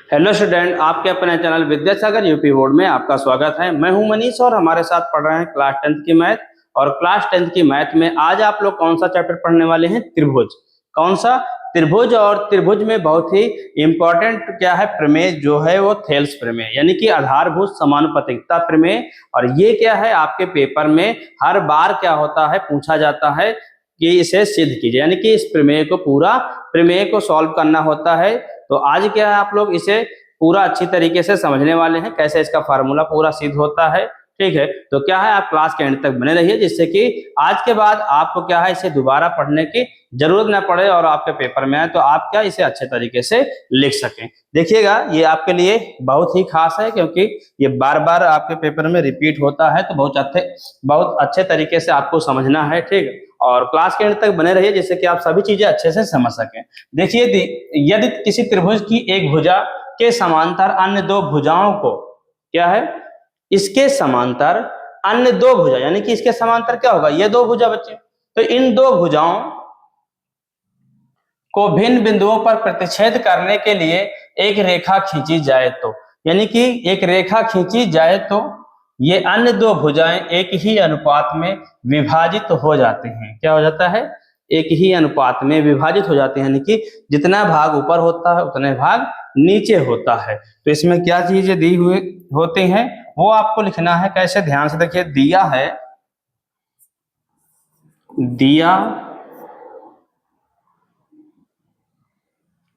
Hello student, आपके अपने channel Vidyasagar UP board में आपका स्वागत है। मैं हूं मनीष और हमारे साथ पढ़ रहे हैं क्लास 10th की मैथ। और क्लास 10th की मैथ में आज आप लोग कौन सा चैप्टर पढ़ने वाले हैं? त्रिभुज। कौन सा? त्रिभुज। और त्रिभुज में बहुत ही इंपॉर्टेंट क्या है? प्रमेय जो है वो थेल्स प्रमेय, यानी कि आधारभूत समानुपातिकता प्रमेय। और ये क्या है, आपके पेपर में हर बार क्या होता है, पूछा जाता है कि इसे सिद्ध कीजिए, यानी कि इस प्रमेय को पूरा प्रमेय को सॉल्व करना होता है। तो आज क्या है, आप लोग इसे पूरा अच्छी तरीके से समझने वाले हैं, कैसे इसका फार्मूला पूरा सिद्ध होता है। ठीक है, तो क्या है, आप क्लास के एंड तक बने रहिए, जिससे कि आज के बाद आपको क्या है, इसे दोबारा पढ़ने की जरूरत ना पड़े और आपके पेपर में आए तो आप क्या इसे अच्छे तरीके से लिख सकें। देखिएगा, ये आपके लिए बहुत ही खास है, क्योंकि ये बार बार आपके पेपर में रिपीट होता है, तो बहुत अच्छे तरीके से आपको समझना है। ठीक है, और क्लास के एंड तक बने रहिए, जिससे कि आप सभी चीजें अच्छे से समझ सकें। देखिए, यदि किसी त्रिभुज की एक भुजा के समांतर अन्य दो भुजाओं को क्या है, इसके समांतर अन्य दो भुजा, यानी कि इसके समांतर क्या होगा, ये दो भुजा बच्चे, तो इन दो भुजाओं को भिन्न बिंदुओं पर प्रतिच्छेद करने के लिए एक रेखा खींची जाए तो, यानी कि एक रेखा खींची जाए तो ये अन्य दो भुजाएं एक ही अनुपात में विभाजित हो जाते हैं। क्या हो जाता है? एक ही अनुपात में विभाजित हो जाते हैं, यानी कि जितना भाग ऊपर होता है उतने भाग नीचे होता है। तो इसमें क्या चीजें दी हुए होते हैं वो आपको लिखना है। कैसे? ध्यान से देखिए, दिया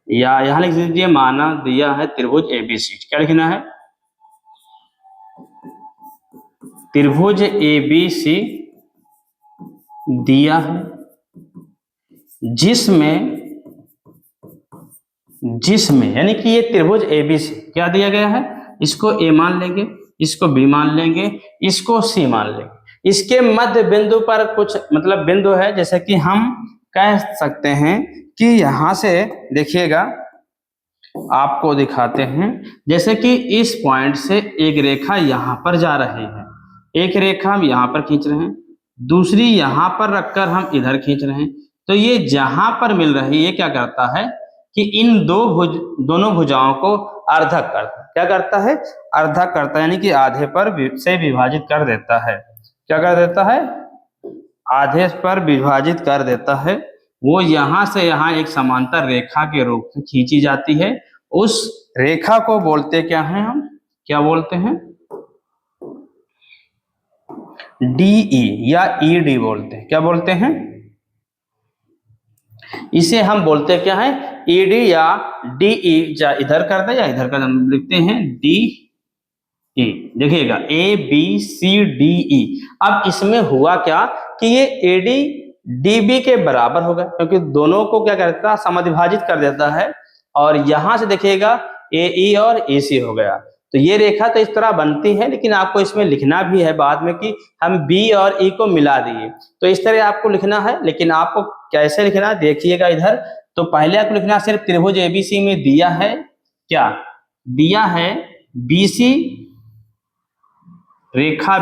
या यहां लिख दीजिए, माना दिया है त्रिभुज एबीसी। क्या लिखना है? त्रिभुज एबीसी दिया है, जिसमें यानी कि ये त्रिभुज एबीसी क्या दिया गया है, इसको ए मान लेंगे, इसको बी मान लेंगे, इसको सी मान लेंगे। इसके मध्य बिंदु पर कुछ मतलब बिंदु है, जैसे कि हम कह सकते हैं कि यहां से देखिएगा, आपको दिखाते हैं, जैसे कि इस पॉइंट से एक रेखा यहां पर जा रही है, एक रेखा हम यहां पर खींच रहे हैं, दूसरी यहां पर रखकर हम इधर खींच रहे हैं। तो ये जहां पर मिल रही है, ये क्या करता है कि इन दोनों भुजाओं को अर्धक करता है। क्या करता है? अर्धक करता है, यानी कि आधे पर से विभाजित कर देता है। क्या कर देता है? आधे पर विभाजित कर देता है। वो यहां से यहां एक समांतर रेखा के रूप में खींची जाती है। उस रेखा को बोलते क्या है, हम क्या बोलते हैं? डीई या ईडी बोलते हैं। क्या बोलते हैं? इसे हम बोलते क्या है? ईडी या डीई। या इधर कर दे या इधर कर दे, हम लिखते हैं डी ई। देखिएगा, A B C D E. अब इसमें हुआ क्या कि ये एडी डीबी के बराबर होगा, क्योंकि दोनों को क्या करता है, समद्विभाजित कर देता है। और यहां से देखिएगा ए ई और ए सी हो गया। तो ये रेखा तो इस तरह बनती है, लेकिन आपको इसमें लिखना भी है बाद में कि हम बी और ई को मिला दिए। तो इस तरह आपको लिखना है, लेकिन आपको कैसे लिखना है देखिएगा इधर। तो पहले आपको लिखना सिर्फ त्रिभुज एबीसी में दिया है, क्या दिया है? बीसी, रेखा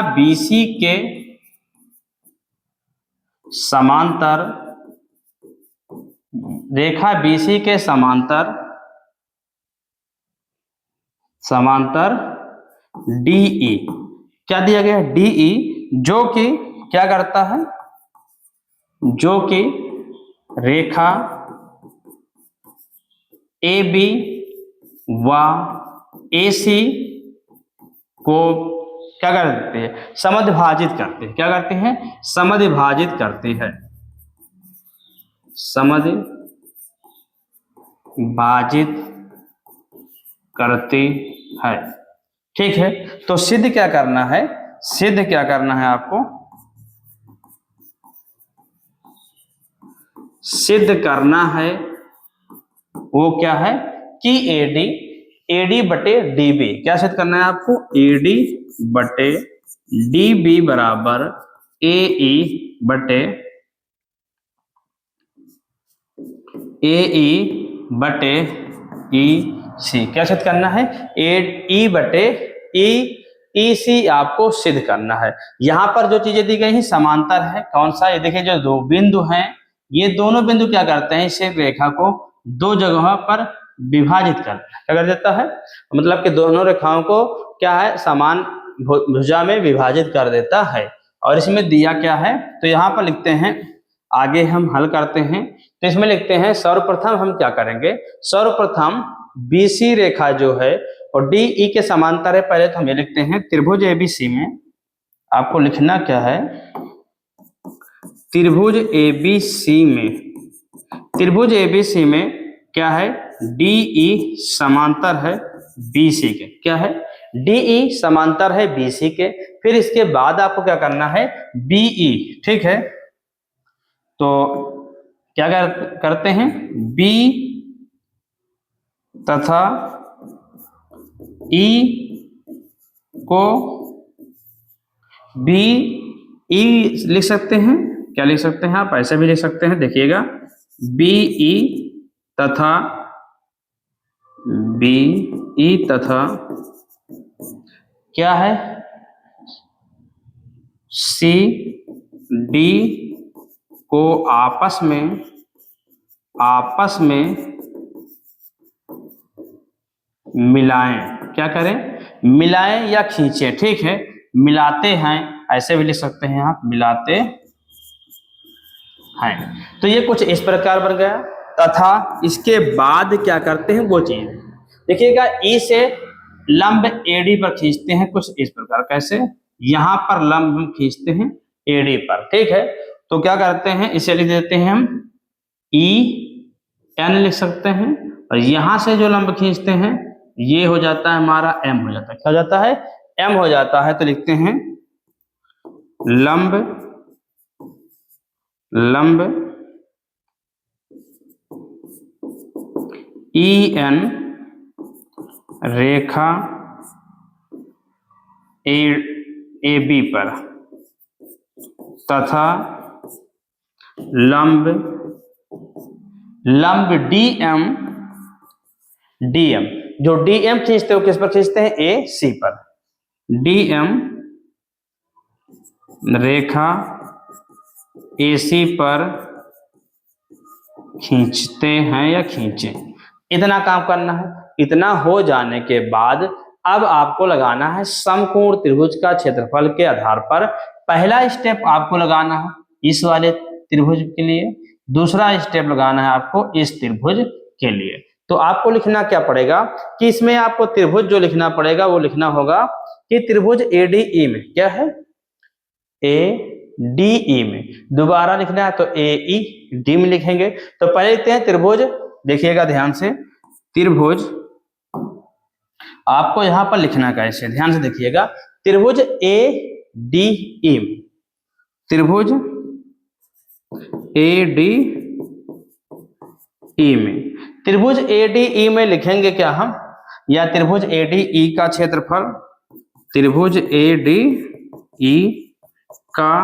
बीसी के समांतर, रेखा बीसी के समांतर डीई। क्या दिया गया? डीई, जो कि क्या करता है, जो कि रेखा ए बी व ए सी को क्या कर देते हैं? समद्विभाजित करते हैं। क्या करते हैं? समद्विभाजित करते हैं, समद्विभाजित करते हैं। ठीक है, तो सिद्ध क्या करना है? सिद्ध क्या करना है आपको? सिद्ध करना है वो क्या है कि एडी बटे डीबी। क्या सिद्ध करना है आपको? एडी बटे डीबी बराबर एई बटे ई सी। क्या सिद्ध करना है? ई बटे ई सी आपको सिद्ध करना है। यहां पर जो चीजें दी गई हैं समांतर है। कौन सा? ये देखिए, जो दो बिंदु हैं, ये दोनों बिंदु क्या करते हैं, इस रेखा को दो जगहों पर विभाजित करता है। क्या कर देता है, मतलब कि दोनों रेखाओं को क्या है, समान भुजा में विभाजित कर देता है। और इसमें दिया क्या है, तो यहाँ पर लिखते हैं, आगे हम हल करते हैं। तो इसमें लिखते हैं सर्वप्रथम हम क्या करेंगे, सर्वप्रथम बीसी रेखा जो है और डीई के समांतर है। पहले तो हम ये लिखते हैं त्रिभुज एबीसी में आपको लिखना क्या है, त्रिभुज एबीसी में, त्रिभुज एबीसी में क्या है, डीई समांतर है बीसी के। क्या है, डीई समांतर है बीसी के। फिर इसके बाद आपको क्या करना है, बीई। ठीक है, तो क्या करते हैं, बी तथा ई को बी ई लिख सकते हैं। क्या लिख सकते हैं आप, ऐसे भी लिख सकते हैं, देखिएगा बीई तथा बीई तथा क्या है, सी डी को आपस में मिलाएं। क्या करें, मिलाएं या खींचें। ठीक है, मिलाते हैं, ऐसे भी लिख सकते हैं आप, मिलाते हैं। तो ये कुछ इस प्रकार बन गया। तथा इसके बाद क्या करते हैं वो चीज देखिएगा, ई से लंब एडी पर खींचते हैं कुछ इस प्रकार। कैसे, यहां पर लंब हम खींचते हैं एडी पर। ठीक है, तो क्या करते हैं, इसे लिख देते हैं हम ई एन लिख सकते हैं। और यहां से जो लंब खींचते हैं ये हो जाता है हमारा एम हो जाता है। क्या हो जाता है, एम हो जाता है। तो लिखते हैं लंब E N Rekha A B पर तथा लंब डीएम जो डीएम खींचते हो किस पर खींचते हैं, ए सी पर। डीएम रेखा एसी पर खींचते हैं या खींचे। इतना काम करना है। इतना हो जाने के बाद अब आपको लगाना है समकोण त्रिभुज का क्षेत्रफल के आधार पर। पहला स्टेप आपको लगाना है इस वाले त्रिभुज के लिए, दूसरा स्टेप लगाना है आपको इस त्रिभुज के लिए। तो आपको लिखना क्या पड़ेगा कि इसमें आपको त्रिभुज जो लिखना पड़ेगा वो लिखना होगा कि त्रिभुज एडीई में क्या है, एडीई में दोबारा लिखना है तो एई डी में लिखेंगे। तो पहले लिखते हैं त्रिभुज, देखिएगा ध्यान से, त्रिभुज आपको यहां पर लिखना कैसे, ध्यान से देखिएगा, त्रिभुज एडीई में, त्रिभुज एडीई में, त्रिभुज एडीई में लिखेंगे क्या हम, या त्रिभुज एडीई का क्षेत्रफल, त्रिभुज एडीई का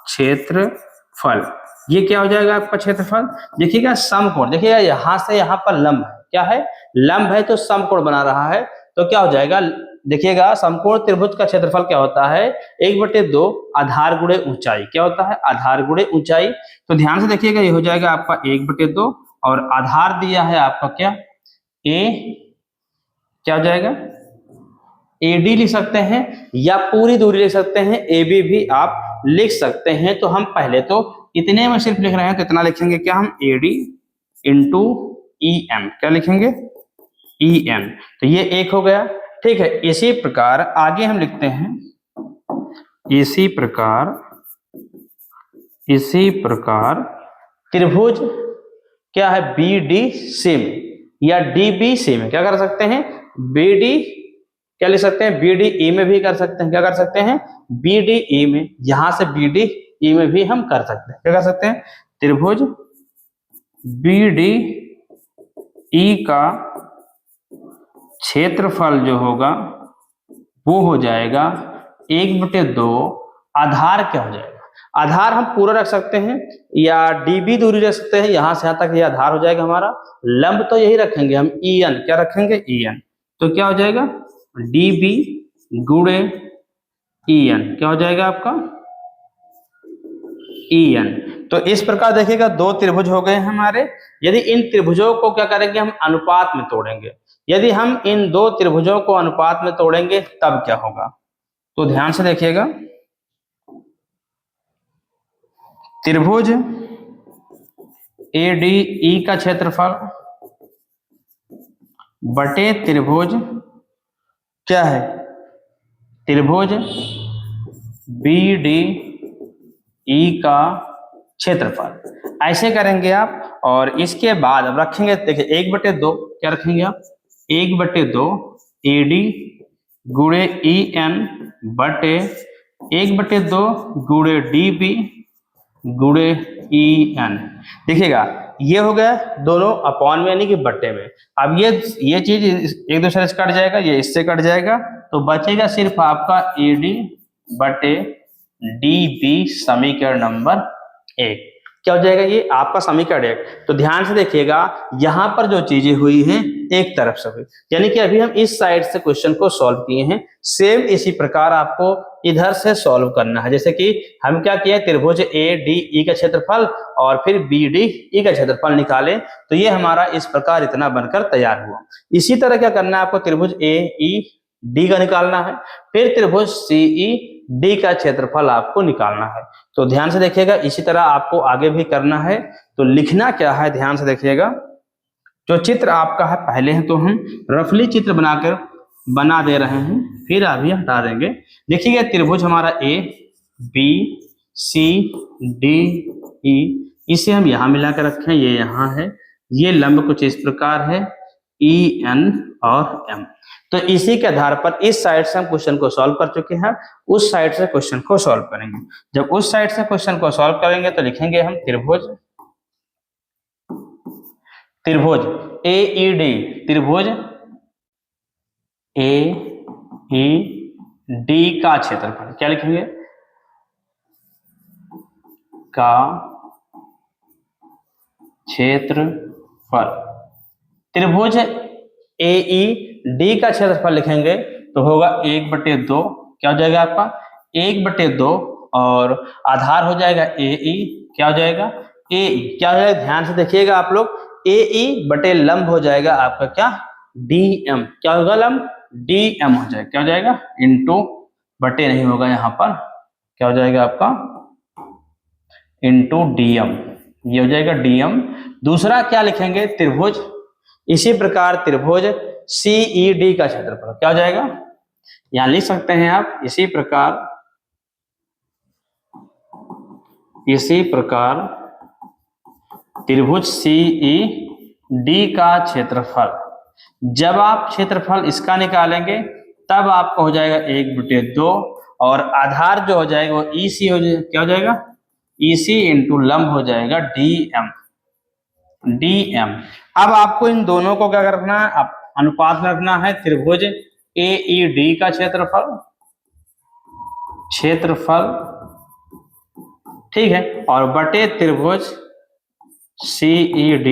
क्षेत्रफल, ये क्या हो जाएगा आपका क्षेत्रफल। देखिएगा समकोण, देखिएगा यहां से यहां पर लंब है, क्या है, लंब है तो समकोण बना रहा है। तो क्या हो जाएगा, देखिएगा समकोण त्रिभुज का क्षेत्रफल क्या होता है, 1/2 आधार गुणे ऊंचाई। क्या होता है, आधार गुणे ऊंचाई। तो ध्यान से देखिएगा, ये हो जाएगा आपका 1/2 और आधार दिया है आपका क्या, ए, क्या हो जाएगा, एडी लिख सकते हैं या पूरी दूरी लिख सकते हैं, एबी भी आप लिख सकते हैं। तो हम पहले तो इतने में सिर्फ लिख रहे हैं तो इतना लिखेंगे क्या हम, एडी इंटू ई एम, क्या लिखेंगे, ई एन। तो ये एक हो गया। ठीक है, इसी प्रकार आगे हम लिखते हैं, इसी प्रकार त्रिभुज क्या है, बी डी सी में या डी बी सी में क्या कर सकते हैं, बी डी क्या लिख सकते हैं, बी डी ई में भी कर सकते हैं। क्या कर सकते हैं, बी डी ई में, यहां से बी डी ई में भी हम कर सकते हैं। क्या कर सकते हैं, त्रिभुज बी डी ई का क्षेत्रफल जो होगा वो हो जाएगा 1/2, आधार क्या हो जाएगा, आधार हम पूरा रख सकते हैं या डीबी दूरी रख सकते हैं, यहां से यहां तक ये आधार हो जाएगा हमारा। लंब तो यही रखेंगे हम, ई एन, क्या रखेंगे, ई एन। तो क्या हो जाएगा, डीबी गुणे ई एन, क्या हो जाएगा आपका, ई एन। तो इस प्रकार देखिएगा दो त्रिभुज हो गए हमारे। यदि इन त्रिभुजों को क्या करेंगे, हम अनुपात में तोड़ेंगे। यदि हम इन दो त्रिभुजों को अनुपात में तोड़ेंगे तब क्या होगा, तो ध्यान से देखिएगा। त्रिभुज ADE का क्षेत्रफल बटे त्रिभुज क्या है, त्रिभुज BDE का क्षेत्रफल। ऐसे करेंगे आप। और इसके बाद अब रखेंगे, देखिए 1/2 क्या रखेंगे आप, 1/2 AD गुणे EN बटे 1/2 गुणे DB गुणे EN। देखिएगा ये हो गया दोनों अपॉन में यानी कि बट्टे में। अब ये चीज एक दूसरे से कट जाएगा, ये इससे कट जाएगा, तो बचेगा सिर्फ आपका AD बटे DB समीकरण नंबर 1। क्या हो जाएगा, ये आपका समीकरण 1। तो ध्यान से देखिएगा, यहां पर जो चीजें हुई हैं एक तरफ से हुई, यानी कि अभी हम इस साइड से क्वेश्चन को सॉल्व किए हैं। सेम इसी प्रकार आपको इधर से सॉल्व करना है। जैसे कि हम क्या किए, त्रिभुज ADE का क्षेत्रफल और फिर BDE का क्षेत्रफल निकालें, तो ये हमारा इस प्रकार इतना बनकर तैयार हुआ। इसी तरह क्या करना है आपको, त्रिभुज AED का निकालना है, फिर त्रिभुज CED का क्षेत्रफल आपको निकालना है। तो ध्यान से देखिएगा, इसी तरह आपको आगे भी करना है। तो लिखना क्या है, ध्यान से देखिएगा। जो चित्र आपका है पहले है तो हम रफली चित्र बना दे रहे हैं, फिर अभी हटा देंगे। देखिएगा त्रिभुज हमारा ABCDE, इसे हम यहाँ मिला कर रखें, ये यहाँ है। ये लंब कुछ इस प्रकार है, EN और M। तो इसी के आधार पर इस साइड से हम क्वेश्चन को सॉल्व कर चुके हैं, उस साइड से क्वेश्चन को सॉल्व करेंगे। जब उस साइड से क्वेश्चन को सॉल्व करेंगे तो लिखेंगे हम त्रिभुज AED, त्रिभुज AED का क्षेत्रफल क्या लिखेंगे, का क्षेत्रफल। त्रिभुज AED का क्षेत्रफल लिखेंगे तो होगा 1/2, क्या हो जाएगा आपका 1/2, और आधार हो जाएगा AE, क्या हो जाएगा AE, क्या हो जाएगा, ध्यान से देखिएगा आप लोग, AE बटे लंब हो जाएगा आपका क्या DM, क्या होगा लंब DM हो जाएगा, क्या हो जाएगा इंटू बटे नहीं होगा यहाँ पर, क्या हो जाएगा आपका इंटू DM, ये हो जाएगा DM। दूसरा क्या लिखेंगे, त्रिभुज, इसी प्रकार त्रिभुज CED का क्षेत्रफल क्या हो जाएगा, यहां लिख सकते हैं आप, इसी प्रकार त्रिभुज CED का क्षेत्रफल। जब आप क्षेत्रफल इसका निकालेंगे तब आपको हो जाएगा 1/2, और आधार जो हो जाएगा वो EC हो जाएगा, क्या हो जाएगा EC इंटू लंब हो जाएगा DM। अब आपको इन दोनों को क्या रखना है, अनुपात में रखना है। त्रिभुज AED का क्षेत्रफल ठीक है, और बटे त्रिभुज CED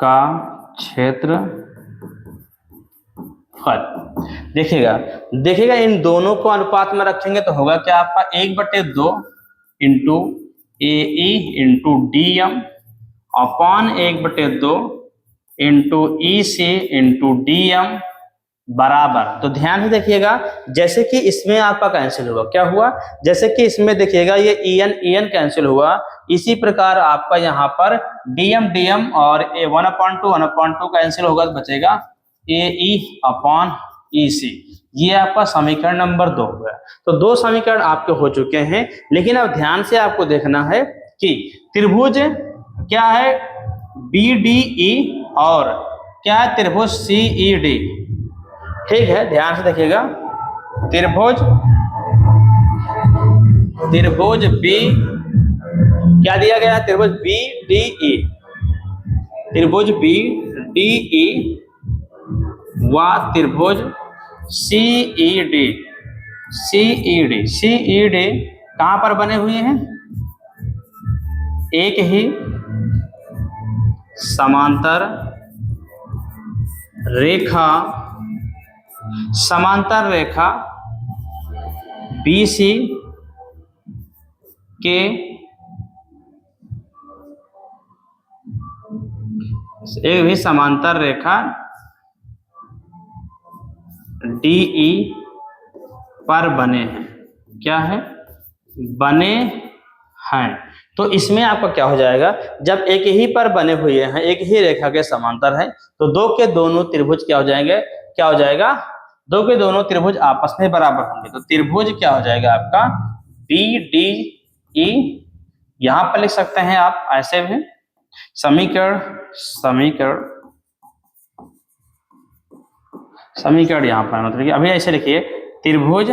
का क्षेत्रफल। देखिएगा इन दोनों को अनुपात में रखेंगे तो होगा क्या आपका 1/2 into AE into DM upon 1/2 into EC into DM बराबर। तो ध्यान से देखिएगा, जैसे कि इसमें आपका कैंसिल हुआ, क्या हुआ, जैसे कि इसमें देखिएगा ये EN कैंसिल हुआ, इसी प्रकार आपका यहाँ पर DM और 1/2 कैंसिल होगा तो बचेगा AE अपॉन EC। ये आपका समीकरण नंबर 2 हुआ। तो 2 समीकरण आपके हो चुके हैं, लेकिन अब ध्यान से आपको देखना है कि त्रिभुज क्या है BDE और क्या है त्रिभुज CED। ठीक है, ध्यान से देखिएगा, त्रिभुज B क्या दिया गया है, त्रिभुज BDE व त्रिभुज CED कहां पर बने हुए हैं, एक ही समांतर रेखा BC के एक भी समांतर रेखा DE पर बने हैं। क्या है? बने हैं। तो इसमें आपका क्या हो जाएगा, जब एक ही पर बने हुए हैं, एक ही रेखा के समांतर है, तो दो के दोनों त्रिभुज क्या हो जाएंगे, क्या हो जाएगा, दो के दोनों त्रिभुज आपस में बराबर होंगे। तो त्रिभुज क्या हो जाएगा आपका BDE, यहां पर लिख सकते हैं आप ऐसे भी समीकरण यहां पर, मतलब अभी ऐसे लिखिए त्रिभुज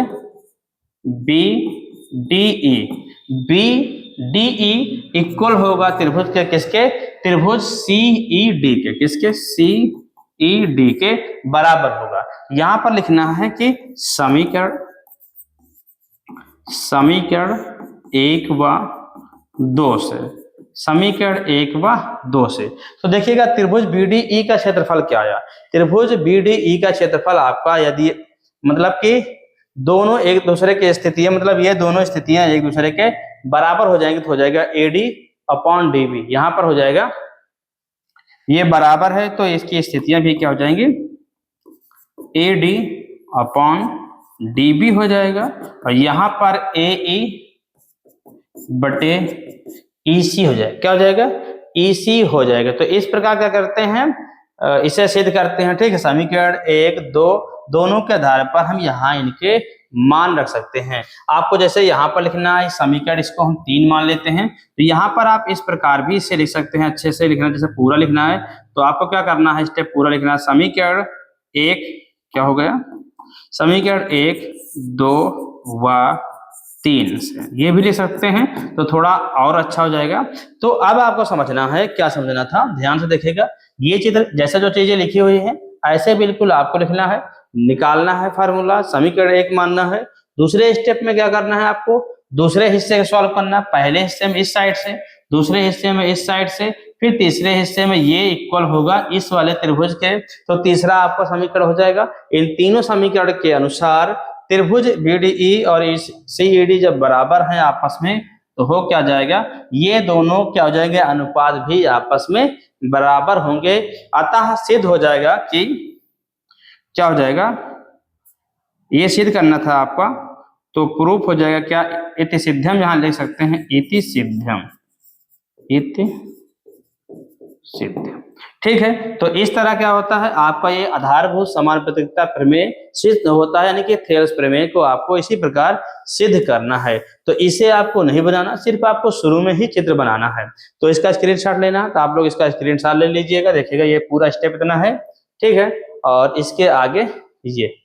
BDE इक्वल होगा त्रिभुज के किसके, त्रिभुज CED के, किसके, CED के बराबर होगा। यहां पर लिखना है कि समीकरण 1 व 2 से, समीकरण 1 व 2 से। तो देखिएगा त्रिभुज BDE का क्षेत्रफल क्या आया, त्रिभुज BDE का क्षेत्रफल आपका, यदि मतलब कि दोनों एक दूसरे की स्थितियां, मतलब ये दोनों स्थितियां एक दूसरे के बराबर हो जाएंगे तो हो जाएगा AD/DB। यहां पर हो जाएगा ये बराबर है तो इसकी स्थितियां भी क्या हो जाएंगी, AD/DB हो जाएगा, और यहां पर AE/EC हो जाएगा। क्या हो जाएगा, EC हो जाएगा। तो इस प्रकार क्या करते हैं, इसे सिद्ध करते हैं। ठीक है, समीकरण 1, 2 दोनों के आधार पर हम यहाँ इनके मान रख सकते हैं। आपको जैसे यहाँ पर लिखना है समीकरण, इसको हम 3 मान लेते हैं, तो यहाँ पर आप इस प्रकार भी इसे लिख सकते हैं। अच्छे से लिखना, जैसे पूरा लिखना है तो आपको क्या करना है, स्टेप पूरा लिखना है। समीकरण 1 क्या हो गया, समीकरण 1, 2 व 3 से ये भी लिख सकते हैं, तो थोड़ा और अच्छा हो जाएगा। तो अब आपको समझना है, क्या समझना था, ध्यान से देखिएगा। ये चित्र जैसे जो चीजें लिखी हुई है ऐसे बिल्कुल आपको लिखना है, निकालना है फार्मूला, समीकरण 1 मानना है। दूसरे स्टेप में क्या करना है, आपको दूसरे हिस्से को सॉल्व करना है। पहले हिस्से में इस साइड से, दूसरे हिस्से में इस साइड से, फिर तीसरे हिस्से में ये इक्वल होगा इस वाले त्रिभुज के, तो तीसरा आपका समीकरण हो जाएगा। इन तीनों समीकरण के अनुसार त्रिभुज BDE और CED जब बराबर हैं आपस में, तो हो क्या जाएगा, ये दोनों क्या हो जाएंगे, अनुपात भी आपस में बराबर होंगे। अतः सिद्ध हो जाएगा कि क्या हो जाएगा, ये सिद्ध करना था आपका, तो प्रूफ हो जाएगा क्या, इति सिद्धम, यहां लिख सकते हैं इति सिद्धम, इति सिद्धम। ठीक है, तो इस तरह क्या होता है आपका ये आधारभूत समानुपातिकता प्रमेय सिद्ध होता है, यानी कि थेल्स प्रमेय को आपको इसी प्रकार सिद्ध करना है। तो इसे आपको नहीं बनाना, सिर्फ आपको शुरू में ही चित्र बनाना है। तो इसका स्क्रीनशॉट लेना, तो आप लोग इसका स्क्रीनशॉट ले लीजिएगा। देखिएगा ये पूरा स्टेप इतना है, ठीक है, और इसके आगे ये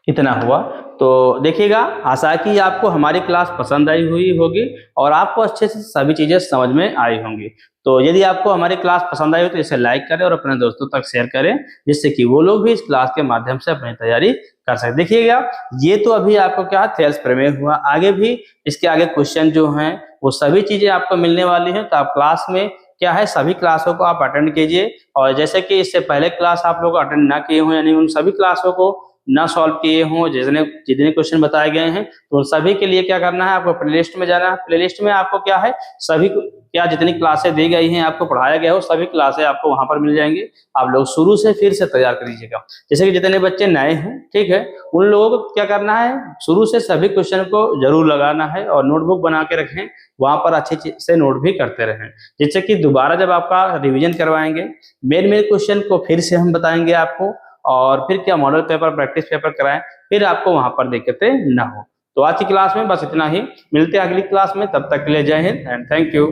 इतना हुआ। तो देखिएगा, आशा की आपको हमारी क्लास पसंद आई हुई होगी और आपको अच्छे से सभी चीजें समझ में आई होंगी। तो यदि आपको हमारी क्लास पसंद आई हो तो इसे लाइक करें और अपने दोस्तों तक शेयर करें, जिससे कि वो लोग भी इस क्लास के माध्यम से अपनी तैयारी कर सकें। देखिएगा, ये तो अभी आपको क्या थेल्स प्रमेय हुआ, आगे भी इसके आगे क्वेश्चन जो हैं वो सभी चीजें आपको मिलने वाली हैं। तो आप क्लास में क्या है, सभी क्लासों को आप अटेंड कीजिए, और जैसे कि इससे पहले क्लास आप लोग अटेंड ना किए हों, यानी उन सभी क्लासों को ना सॉल्व किए हों, जितने क्वेश्चन बताए गए हैं, तो उन सभी के लिए क्या करना है, आपको प्लेलिस्ट में जाना है। प्लेलिस्ट में आपको क्या है, सभी क्या जितनी क्लासें दी गई हैं, आपको पढ़ाया गया हो, सभी क्लासें आपको वहां पर मिल जाएंगी। आप लोग शुरू से फिर से तैयार करिएगा। जैसे कि जितने बच्चे नए हैं, ठीक है, उन लोगों को क्या करना है, शुरू से सभी क्वेश्चन को जरूर लगाना है और नोटबुक बना के रखें, वहां पर अच्छे से नोट भी करते रहें, जिससे कि दोबारा जब आपका रिविजन करवाएंगे, मेन क्वेश्चन को फिर से हम बताएंगे आपको, और फिर क्या मॉडल पेपर, प्रैक्टिस पेपर कराएं, फिर आपको वहां पर दिक्कतें ना हो। तो आज की क्लास में बस इतना ही, मिलते हैं अगली क्लास में, तब तक के लिए जय हिंद एंड थैंक यू।